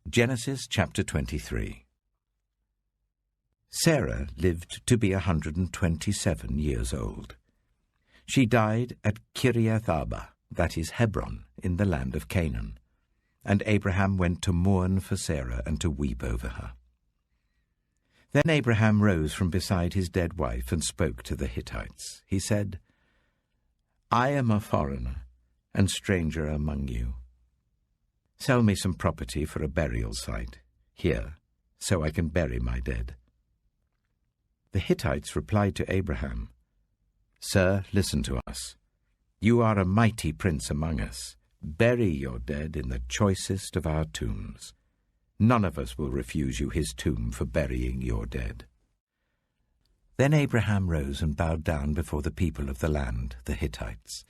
Genesis chapter 23. Sarah lived to be 127 years old. She died at Kiriath Arba, that is Hebron, in the land of Canaan. And Abraham went to mourn for Sarah and to weep over her. Then Abraham rose from beside his dead wife and spoke to the Hittites. He said, I am a foreigner and stranger among you. Sell me some property for a burial site here, so I can bury my dead. The Hittites replied to Abraham, Sir, listen to us. You are a mighty prince among us. Bury your dead in the choicest of our tombs. None of us will refuse you his tomb for burying your dead. Then Abraham rose and bowed down before the people of the land, the Hittites.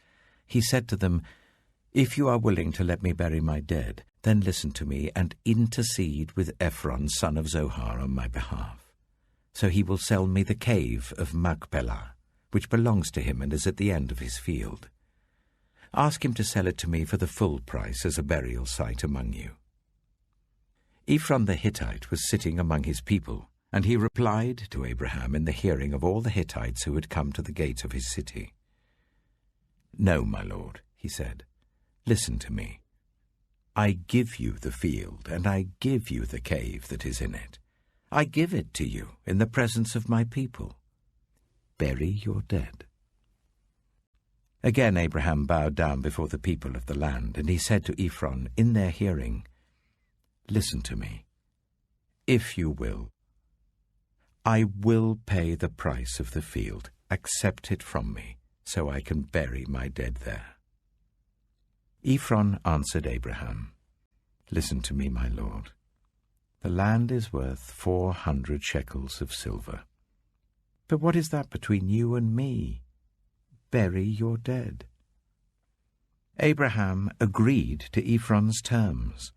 He said to them, If you are willing to let me bury my dead, then listen to me and intercede with Ephron, son of Zohar, on my behalf. So he will sell me the cave of Machpelah, which belongs to him and is at the end of his field. Ask him to sell it to me for the full price as a burial site among you. Ephron the Hittite was sitting among his people, and he replied to Abraham in the hearing of all the Hittites who had come to the gate of his city. No, my lord, he said, listen to me. I give you the field, and I give you the cave that is in it. I give it to you in the presence of my people. Bury your dead. Again Abraham bowed down before the people of the land, and he said to Ephron in their hearing, Listen to me. If you will, I will pay the price of the field. Accept it from me, so I can bury my dead there. Ephron answered Abraham, Listen to me, my lord. The land is worth 400 shekels of silver. But what is that between you and me? Bury your dead. Abraham agreed to Ephron's terms,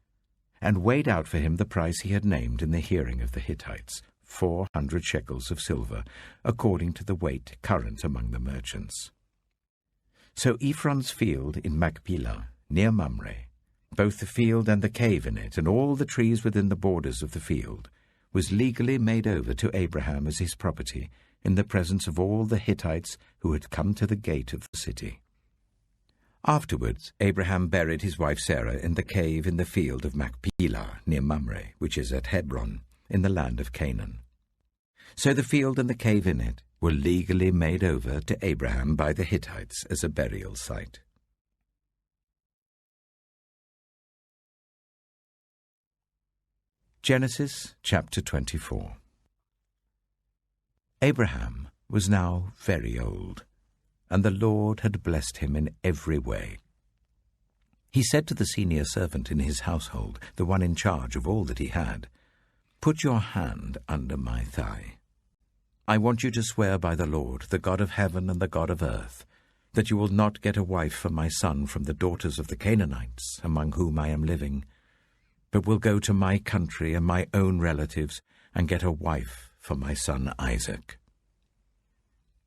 and weighed out for him the price he had named in the hearing of the Hittites, 400 shekels of silver, according to the weight current among the merchants. So Ephron's field in Machpelah, near Mamre, both the field and the cave in it, and all the trees within the borders of the field, was legally made over to Abraham as his property, in the presence of all the Hittites who had come to the gate of the city. Afterwards, Abraham buried his wife Sarah in the cave in the field of Machpelah, near Mamre, which is at Hebron, in the land of Canaan. So the field and the cave in it were legally made over to Abraham by the Hittites as a burial site. Genesis chapter 24. Abraham was now very old, and the Lord had blessed him in every way. He said to the senior servant in his household, the one in charge of all that he had, Put your hand under my thigh. I want you to swear by the Lord, the God of heaven and the God of earth, that you will not get a wife for my son from the daughters of the Canaanites, among whom I am living, but will go to my country and my own relatives and get a wife for my son Isaac.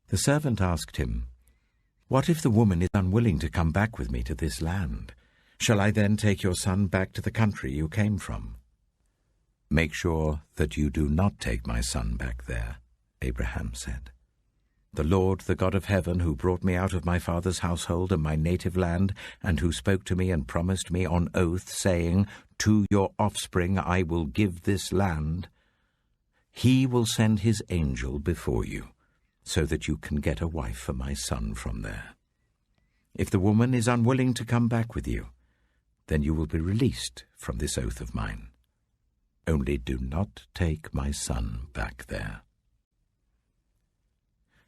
The servant asked him, What if the woman is unwilling to come back with me to this land? Shall I then take your son back to the country you came from? Make sure that you do not take my son back there, Abraham said. The Lord, the God of heaven, who brought me out of my father's household and my native land, and who spoke to me and promised me on oath, saying, To your offspring I will give this land, he will send his angel before you, so that you can get a wife for my son from there. If the woman is unwilling to come back with you, then you will be released from this oath of mine. Only do not take my son back there.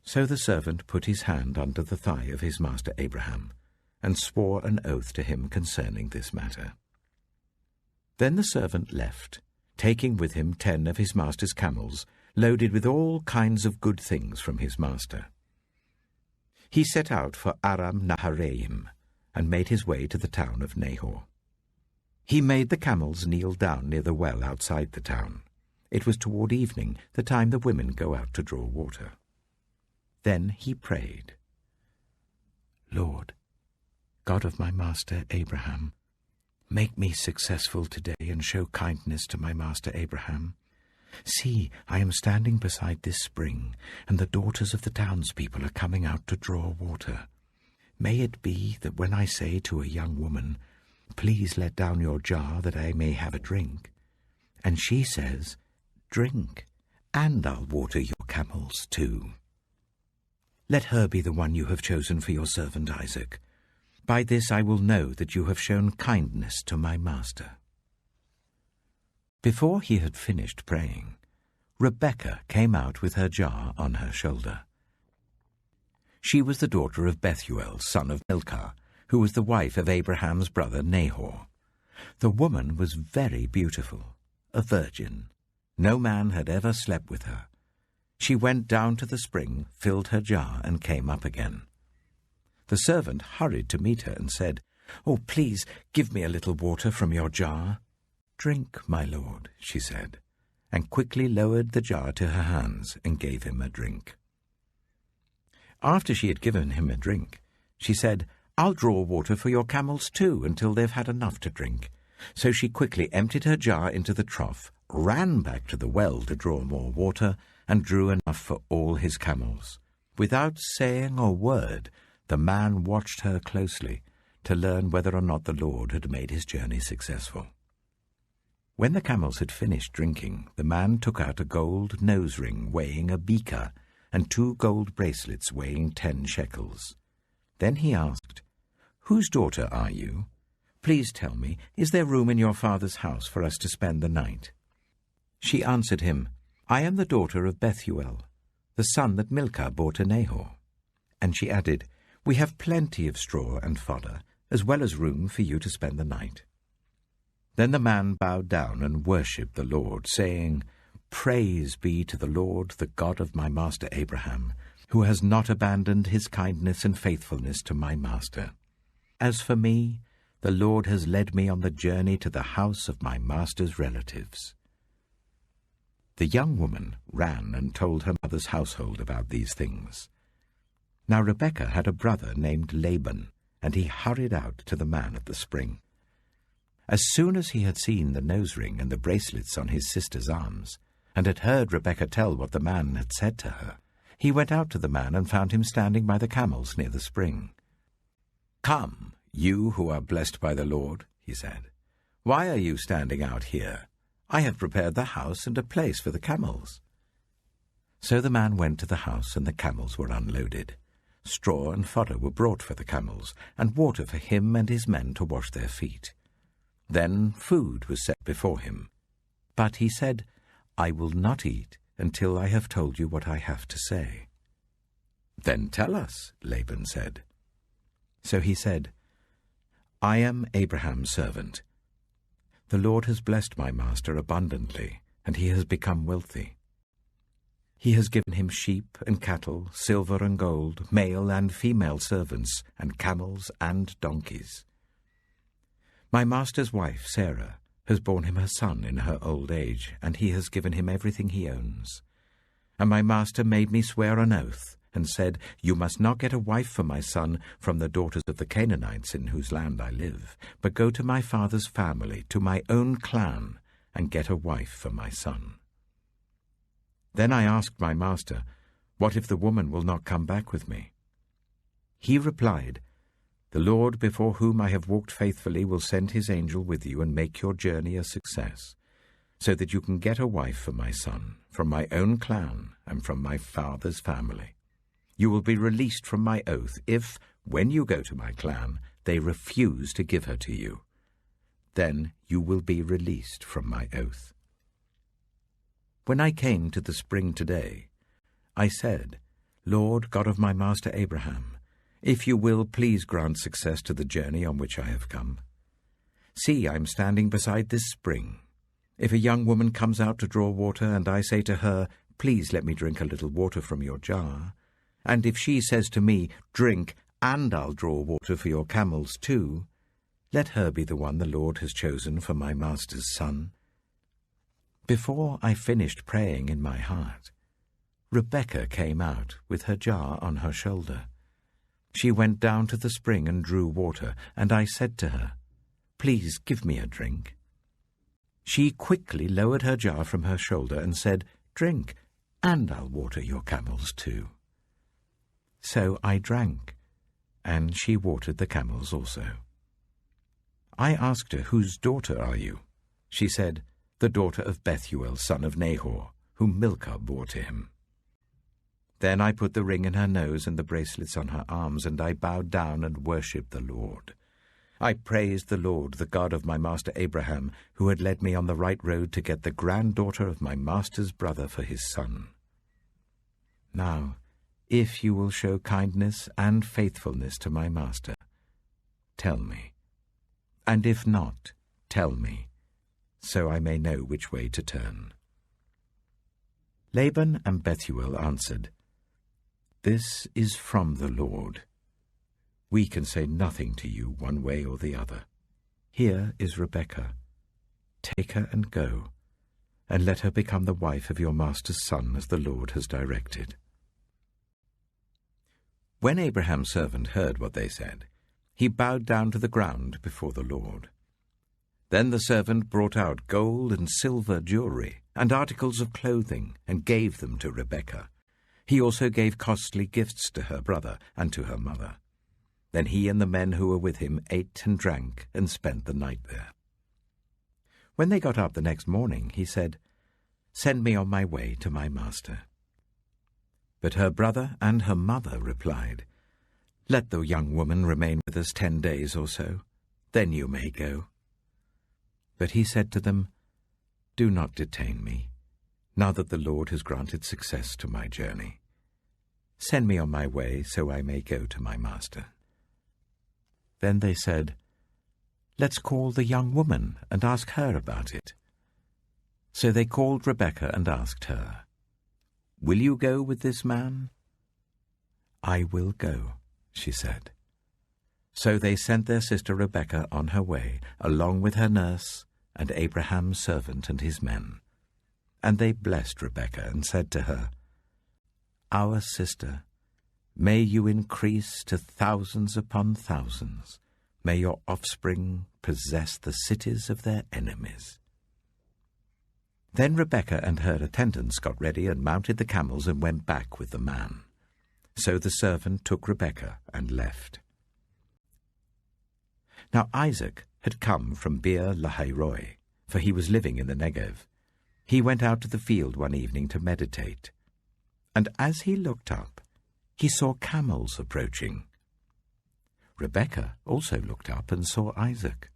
So the servant put his hand under the thigh of his master Abraham, and swore an oath to him concerning this matter. Then the servant left, taking with him 10 of his master's camels, loaded with all kinds of good things from his master. He set out for Aram Naharaim, and made his way to the town of Nahor. He made the camels kneel down near the well outside the town. It was toward evening, the time the women go out to draw water. Then he prayed, Lord, God of my master Abraham, Make me successful today and show kindness to my master Abraham. See, I am standing beside this spring, and the daughters of the townspeople are coming out to draw water. May it be that when I say to a young woman, 'Please let down your jar that I may have a drink,' and she says, 'Drink, and I'll water your camels too.' Let her be the one you have chosen for your servant Isaac. By this I will know that you have shown kindness to my master." Before he had finished praying, Rebekah came out with her jar on her shoulder. She was the daughter of Bethuel, son of Milcah, who was the wife of Abraham's brother Nahor. The woman was very beautiful, a virgin. No man had ever slept with her. She went down to the spring, filled her jar, and came up again. The servant hurried to meet her and said, "Oh, please give me a little water from your jar." "Drink, my lord," she said, and quickly lowered the jar to her hands and gave him a drink. After she had given him a drink, she said, "I'll draw water for your camels too until they've had enough to drink." So she quickly emptied her jar into the trough, ran back to the well to draw more water, and drew enough for all his camels. Without saying a word, the man watched her closely to learn whether or not the Lord had made his journey successful. When the camels had finished drinking, the man took out a gold nose ring weighing a beaker and 2 gold bracelets weighing 10 shekels. Then he asked, "Whose daughter are you? Please tell me, is there room in your father's house for us to spend the night?" She answered him, "I am the daughter of Bethuel, the son that Milcah bore to Nahor." And she added, "We have plenty of straw and fodder, as well as room for you to spend the night." Then the man bowed down and worshipped the Lord, saying, "Praise be to the Lord, the God of my master Abraham, who has not abandoned his kindness and faithfulness to my master. As for me, the Lord has led me on the journey to the house of my master's relatives." The young woman ran and told her mother's household about these things. Now Rebekah had a brother named Laban, and he hurried out to the man at the spring. As soon as he had seen the nose ring and the bracelets on his sister's arms, and had heard Rebekah tell what the man had said to her, he went out to the man and found him standing by the camels near the spring. "Come, you who are blessed by the Lord," he said. "Why are you standing out here? I have prepared the house and a place for the camels." So the man went to the house, and the camels were unloaded. Straw and fodder were brought for the camels, and water for him and his men to wash their feet. Then food was set before him. But he said, "I will not eat until I have told you what I have to say." "Then tell us," Laban said. So he said, "I am Abraham's servant. The Lord has blessed my master abundantly, and he has become wealthy. He has given him sheep and cattle, silver and gold, male and female servants, and camels and donkeys. My master's wife, Sarah, has borne him a son in her old age, and he has given him everything he owns. And my master made me swear an oath, and said, 'You must not get a wife for my son from the daughters of the Canaanites in whose land I live, but go to my father's family, to my own clan, and get a wife for my son.' Then I asked my master, 'What if the woman will not come back with me?' He replied, 'The Lord before whom I have walked faithfully will send his angel with you and make your journey a success, so that you can get a wife for my son, from my own clan and from my father's family. You will be released from my oath if, when you go to my clan, they refuse to give her to you. Then you will be released from my oath.' When I came to the spring today, I said, 'Lord, God of my master Abraham, if you will, please grant success to the journey on which I have come. See, I am standing beside this spring. If a young woman comes out to draw water, and I say to her, "Please let me drink a little water from your jar," and if she says to me, "Drink, and I'll draw water for your camels too," let her be the one the Lord has chosen for my master's son." Before I finished praying in my heart, Rebekah came out with her jar on her shoulder. She went down to the spring and drew water, and I said to her, Please give me a drink." She quickly lowered her jar from her shoulder and said, "Drink, and I'll water your camels too." So I drank, and she watered the camels also. I asked her, "Whose daughter are you?" She said, "The daughter of Bethuel, son of Nahor, whom Milcah bore to him." Then I put the ring in her nose and the bracelets on her arms, and I bowed down and worshipped the Lord. I praised the Lord, the God of my master Abraham, who had led me on the right road to get the granddaughter of my master's brother for his son. Now, if you will show kindness and faithfulness to my master, tell me. And if not, tell me, so I may know which way to turn." Laban and Bethuel answered, "This is from the Lord. We can say nothing to you one way or the other. Here is Rebekah. Take her and go, and let her become the wife of your master's son, as the Lord has directed." When Abraham's servant heard what they said, he bowed down to the ground before the Lord. Then the servant brought out gold and silver jewelry and articles of clothing and gave them to Rebekah. He also gave costly gifts to her brother and to her mother. Then he and the men who were with him ate and drank and spent the night there. When they got up the next morning, he said, "Send me on my way to my master." But her brother and her mother replied, "Let the young woman remain with us 10 days or so, then you may go." But he said to them, "Do not detain me, now that the Lord has granted success to my journey. Send me on my way so I may go to my master." Then they said, "Let's call the young woman and ask her about it." So they called Rebekah and asked her, "Will you go with this man?" "I will go," she said. So they sent their sister Rebekah on her way, along with her nurse and Abraham's servant and his men. And they blessed Rebekah and said to her, "Our sister, may you increase to thousands upon thousands. May your offspring possess the cities of their enemies." Then Rebekah and her attendants got ready and mounted the camels and went back with the man. So the servant took Rebekah and left. Now Isaac had come from Beer Lahairoi, for he was living in the Negev. He went out to the field one evening to meditate, and as he looked up, he saw camels approaching. Rebekah also looked up and saw Isaac.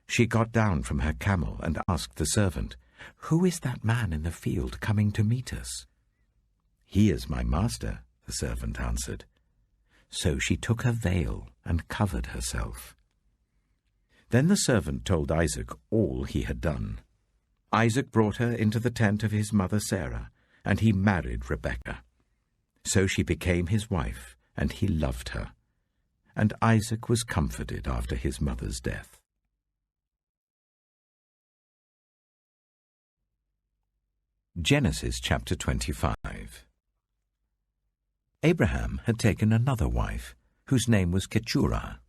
She got down from her camel and asked the servant, "Who is that man in the field coming to meet us?" "He is my master," the servant answered. So she took her veil and covered herself. Then the servant told Isaac all he had done. Isaac brought her into the tent of his mother Sarah, and he married Rebekah. So she became his wife, and he loved her. And Isaac was comforted after his mother's death. Genesis chapter 25. Abraham had taken another wife, whose name was Keturah.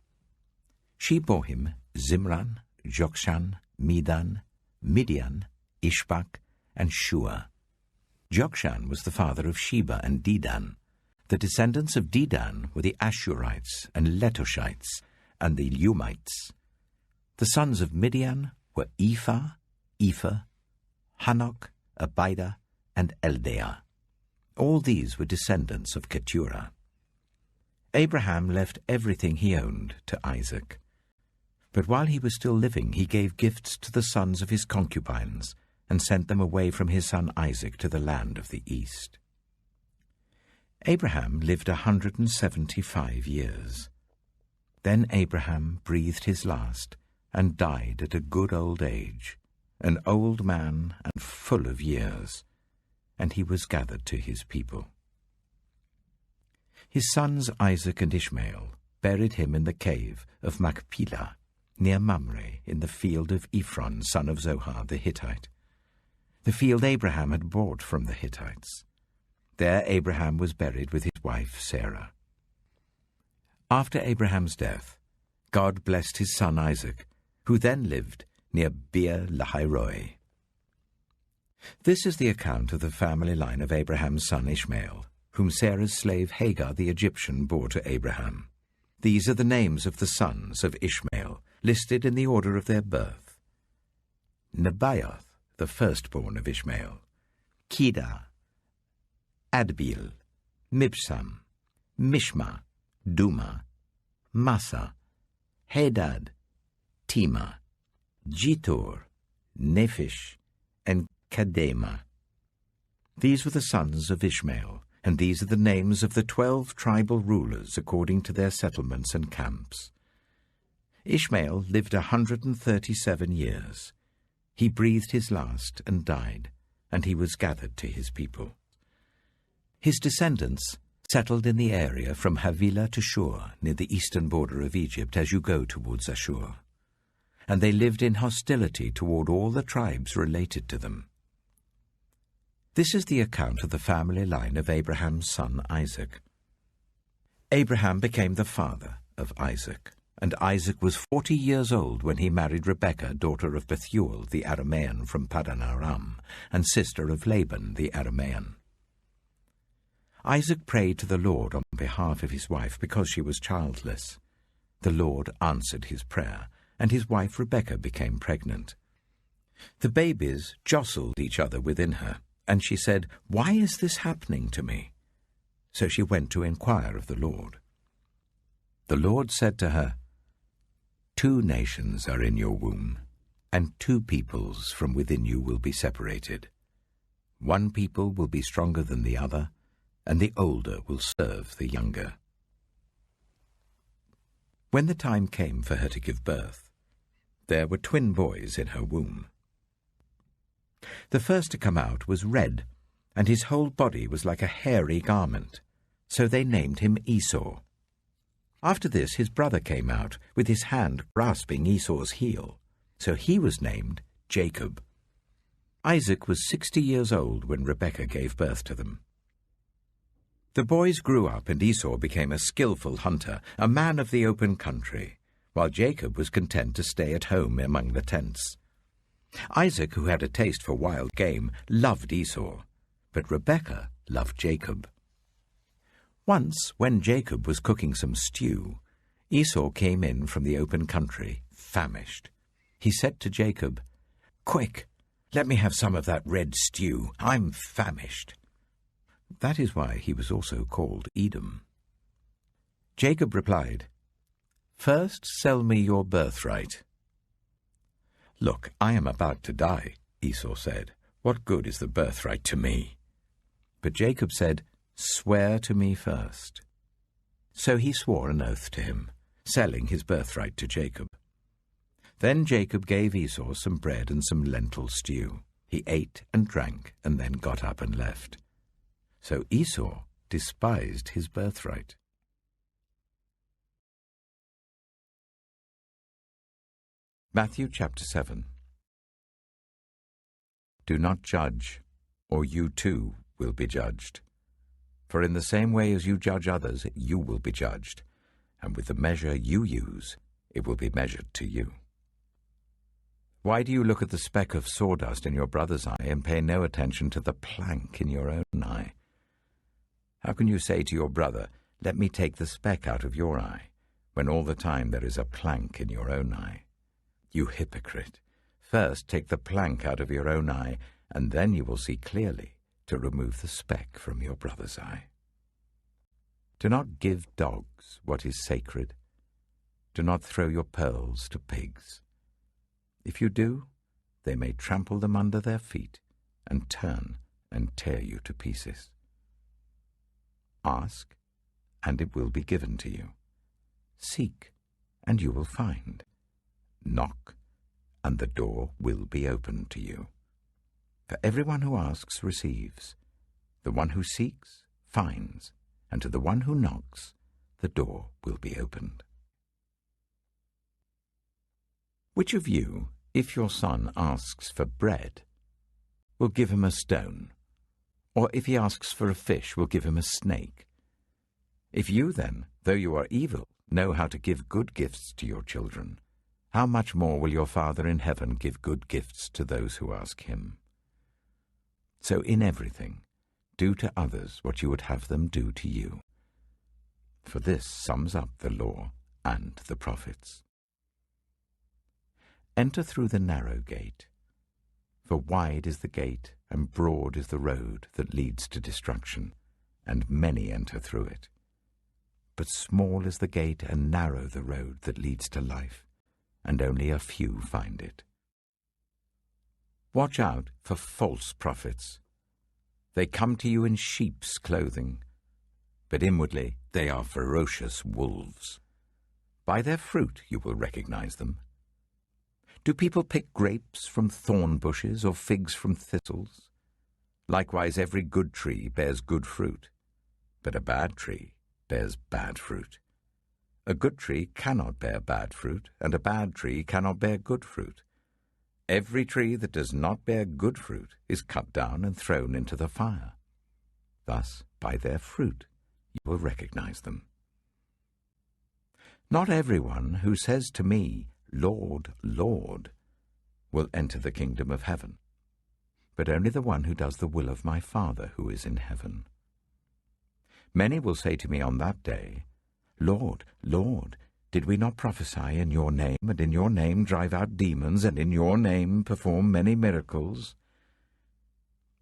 She bore him Zimran, Jokshan, Medan, Midian, Ishbak, and Shua. Jokshan was the father of Sheba and Dedan. The descendants of Dedan were the Ashurites and Letoshites and the Lumites. The sons of Midian were Ephah, Hanok, Abida, and Eldaah. All these were descendants of Keturah. Abraham left everything he owned to Isaac. But while he was still living, he gave gifts to the sons of his concubines and sent them away from his son Isaac to the land of the east. Abraham lived 175 years. Then Abraham breathed his last and died at a good old age, an old man and full of years, and he was gathered to his people. His sons Isaac and Ishmael buried him in the cave of Machpelah, near Mamre, in the field of Ephron, son of Zohar the Hittite, the field Abraham had bought from the Hittites. There Abraham was buried with his wife Sarah. After Abraham's death, God blessed his son Isaac who then lived near Beer Lahairoi. This is the account of the family line of Abraham's son Ishmael, whom Sarah's slave Hagar the Egyptian bore to Abraham. These are the names of the sons of Ishmael, listed in the order of their birth. Nebaioth, the firstborn of Ishmael, Kedah, Adbeel, Mibsam, Mishma, Duma, Massa, Hadad, Tema, Jitor, Nephish, and Kedema. These were the sons of Ishmael, and these are the names of the 12 tribal rulers according to their settlements and camps. Ishmael lived 137 years. He breathed his last and died, and he was gathered to his people. His descendants settled in the area from Havilah to Shur, near the eastern border of Egypt as you go towards Ashur. And they lived in hostility toward all the tribes related to them. This is the account of the family line of Abraham's son Isaac. Abraham became the father of Isaac, and Isaac was 40 years old when he married Rebekah, daughter of Bethuel the Aramean from Paddan Aram, and sister of Laban the Aramean. Isaac prayed to the Lord on behalf of his wife because she was childless. The Lord answered his prayer, and his wife Rebekah became pregnant. The babies jostled each other within her, and she said, "Why is this happening to me?" So she went to inquire of the Lord. The Lord said to her, "2 nations are in your womb, and 2 peoples from within you will be separated. 1 people will be stronger than the other, and the older will serve the younger." When the time came for her to give birth, there were twin boys in her womb. The first to come out was red, and his whole body was like a hairy garment, so they named him Esau. After this his brother came out, with his hand grasping Esau's heel, so he was named Jacob. Isaac was 60 years old when Rebekah gave birth to them. The boys grew up, and Esau became a skillful hunter, a man of the open country, while Jacob was content to stay at home among the tents. Isaac, who had a taste for wild game, loved Esau, but Rebekah loved Jacob. Once, when Jacob was cooking some stew, Esau came in from the open country, famished. He said to Jacob, "Quick, let me have some of that red stew. I'm famished." That is why he was also called Edom. Jacob replied, "First sell me your birthright." "Look, I am about to die," Esau said. "What good is the birthright to me?" But Jacob said, "Swear to me first." So he swore an oath to him, selling his birthright to Jacob. Then Jacob gave Esau some bread and some lentil stew. He ate and drank, and then got up and left. So Esau despised his birthright. Matthew chapter 7. Do not judge, or you too will be judged. For in the same way as you judge others, you will be judged, and with the measure you use, it will be measured to you. Why do you look at the speck of sawdust in your brother's eye and pay no attention to the plank in your own eye? How can you say to your brother, "Let me take the speck out of your eye," when all the time there is a plank in your own eye? You hypocrite! First take the plank out of your own eye, and then you will see clearly to remove the speck from your brother's eye. Do not give dogs what is sacred. Do not throw your pearls to pigs. If you do, they may trample them under their feet and turn and tear you to pieces. Ask, and it will be given to you. Seek, and you will find. Knock, and the door will be opened to you. For everyone who asks receives, the one who seeks finds, and to the one who knocks the door will be opened. Which of you, if your son asks for bread, will give him a stone? Or if he asks for a fish, will give him a snake? If you then, though you are evil, know how to give good gifts to your children, how much more will your Father in heaven give good gifts to those who ask him? So in everything, do to others what you would have them do to you. For this sums up the law and the prophets. Enter through the narrow gate, for wide is the gate and broad is the road that leads to destruction, and many enter through it. But small is the gate and narrow the road that leads to life, and only a few find it. Watch out for false prophets. They come to you in sheep's clothing, but inwardly they are ferocious wolves. By their fruit you will recognize them. Do people pick grapes from thorn bushes or figs from thistles? Likewise every good tree bears good fruit, but a bad tree bears bad fruit. A good tree cannot bear bad fruit, and a bad tree cannot bear good fruit. Every tree that does not bear good fruit is cut down and thrown into the fire. Thus, by their fruit, you will recognize them. Not everyone who says to me, Lord, Lord, will enter the kingdom of heaven, but only the one who does the will of my Father who is in heaven. Many will say to me on that day, Lord, Lord, did we not prophesy in your name, and in your name drive out demons, and in your name perform many miracles?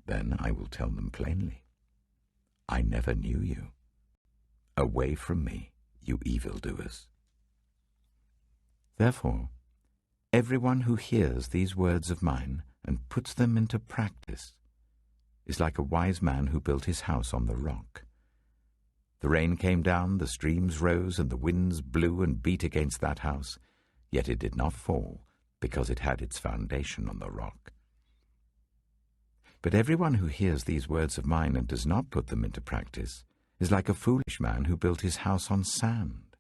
Then I will tell them plainly, I never knew you. Away from me, you evildoers. Therefore, everyone who hears these words of mine and puts them into practice is like a wise man who built his house on the rock. The rain came down, the streams rose, and the winds blew and beat against that house, yet it did not fall, because it had its foundation on the rock. But everyone who hears these words of mine and does not put them into practice is like a foolish man who built his house on sand.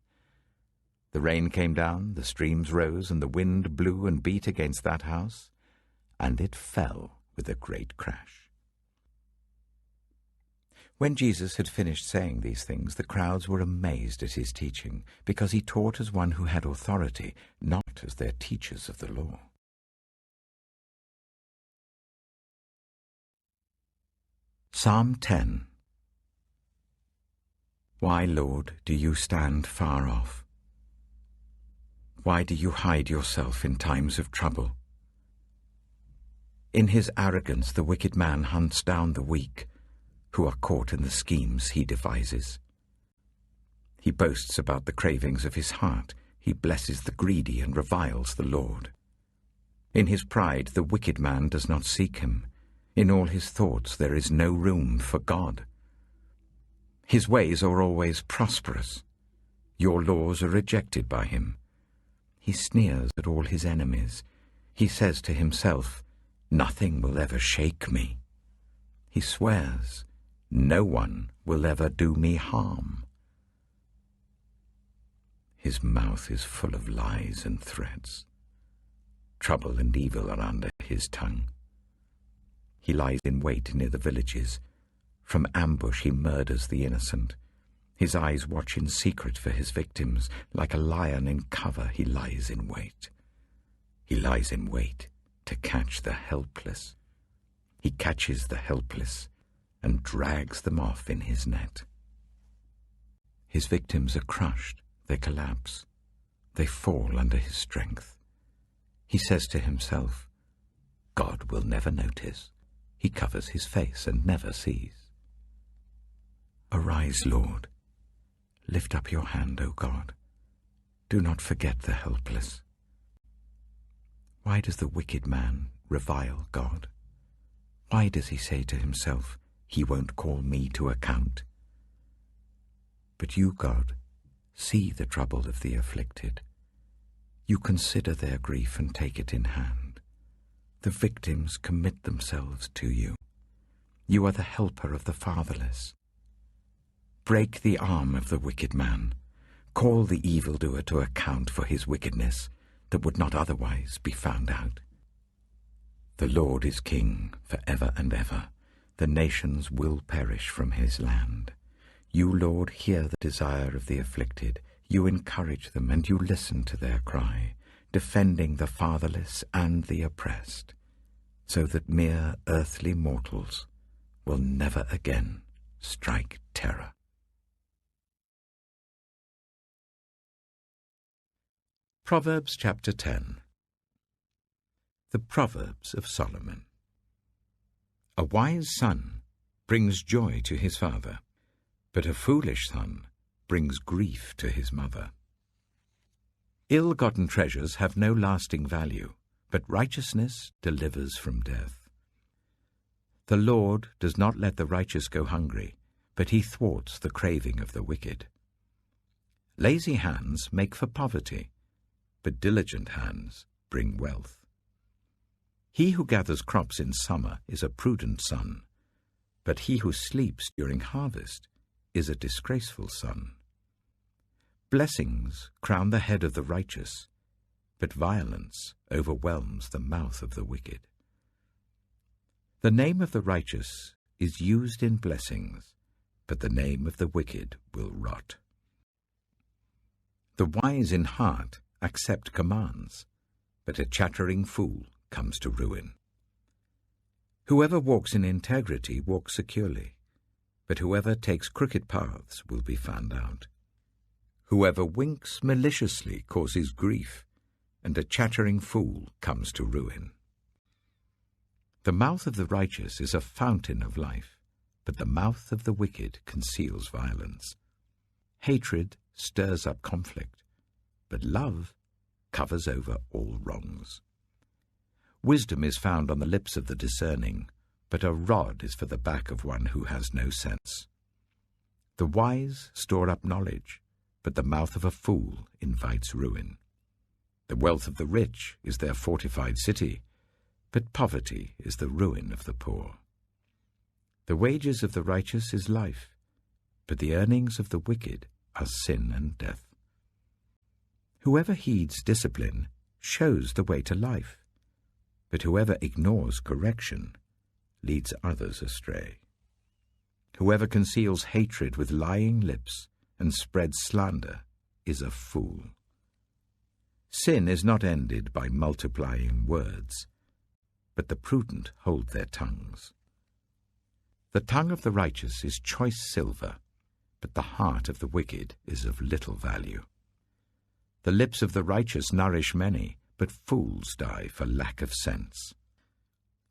The rain came down, the streams rose, and the wind blew and beat against that house, and it fell with a great crash. When Jesus had finished saying these things, the crowds were amazed at his teaching, because he taught as one who had authority, not as their teachers of the law. Psalm 10. Why, Lord, do you stand far off? Why do you hide yourself in times of trouble? In his arrogance the wicked man hunts down the weak, who are caught in the schemes he devises. He boasts about the cravings of his heart. He blesses the greedy and reviles the Lord. In his pride the wicked man does not seek him. In all his thoughts there is no room for God. His ways are always prosperous. Your laws are rejected by him. He sneers at all his enemies. He says to himself, nothing will ever shake me. He swears, no one will ever do me harm. His mouth is full of lies and threats. Trouble and evil are under his tongue. He lies in wait near the villages. From ambush he murders the innocent. His eyes watch in secret for his victims. Like a lion in cover, he lies in wait. He lies in wait to catch the helpless. He catches the helpless and drags them off in his net. His victims are crushed, they collapse, they fall under his strength. He says to himself, God will never notice. He covers his face and never sees. Arise, Lord. Lift up your hand, O God. Do not forget the helpless. Why does the wicked man revile God? Why does he say to himself, he won't call me to account? But you, God, see the trouble of the afflicted. You consider their grief and take it in hand. The victims commit themselves to you. You are the helper of the fatherless. Break the arm of the wicked man. Call the evildoer to account for his wickedness that would not otherwise be found out. The Lord is king for ever and ever. The nations will perish from his land. You, Lord, hear the desire of the afflicted. You encourage them and you listen to their cry. defending the fatherless and the oppressed, so that mere earthly mortals will never again strike terror. Proverbs chapter 10. The Proverbs of Solomon. A wise son brings joy to his father, but a foolish son brings grief to his mother. Ill-gotten treasures have no lasting value, but righteousness delivers from death. The Lord does not let the righteous go hungry, but he thwarts the craving of the wicked. Lazy hands make for poverty, but diligent hands bring wealth. He who gathers crops in summer is a prudent son, but he who sleeps during harvest is a disgraceful son. Blessings crown the head of the righteous, but violence overwhelms the mouth of the wicked. The name of the righteous is used in blessings, but the name of the wicked will rot. The wise in heart accept commands, but a chattering fool comes to ruin. Whoever walks in integrity walks securely, but whoever takes crooked paths will be found out. Whoever winks maliciously causes grief, and a chattering fool comes to ruin. The mouth of the righteous is a fountain of life, but the mouth of the wicked conceals violence. Hatred stirs up conflict, but love covers over all wrongs. Wisdom is found on the lips of the discerning, but a rod is for the back of one who has no sense. The wise store up knowledge, but the mouth of a fool invites ruin. The wealth of the rich is their fortified city, but poverty is the ruin of the poor. The wages of the righteous is life, but the earnings of the wicked are sin and death. Whoever heeds discipline shows the way to life, but whoever ignores correction leads others astray. Whoever conceals hatred with lying lips and spreads slander is a fool. Sin is not ended by multiplying words, but the prudent hold their tongues. The tongue of the righteous is choice silver, but the heart of the wicked is of little value. The lips of the righteous nourish many, but fools die for lack of sense.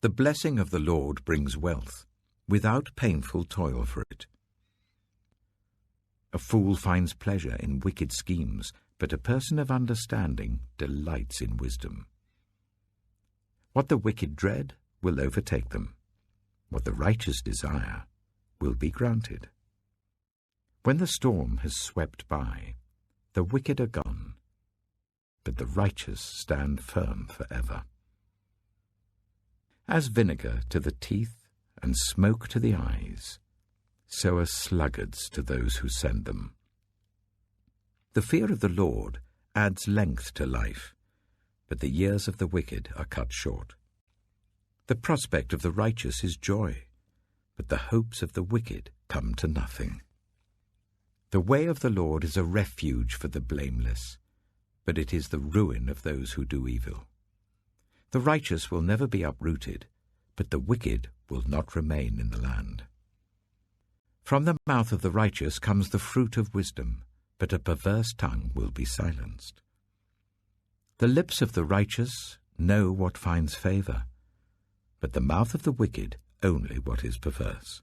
The blessing of the Lord brings wealth, without painful toil for it. A fool finds pleasure in wicked schemes, but a person of understanding delights in wisdom. What the wicked dread will overtake them. What the righteous desire will be granted. When the storm has swept by, the wicked are gone, but the righteous stand firm forever. As vinegar to the teeth and smoke to the eyes, so are sluggards to those who send them. The fear of the Lord adds length to life, but the years of the wicked are cut short. The prospect of the righteous is joy, but the hopes of the wicked come to nothing. The way of the Lord is a refuge for the blameless, but it is the ruin of those who do evil. The righteous will never be uprooted, but the wicked will not remain in the land. From the mouth of the righteous comes the fruit of wisdom, but a perverse tongue will be silenced. The lips of the righteous know what finds favor, but the mouth of the wicked only what is perverse.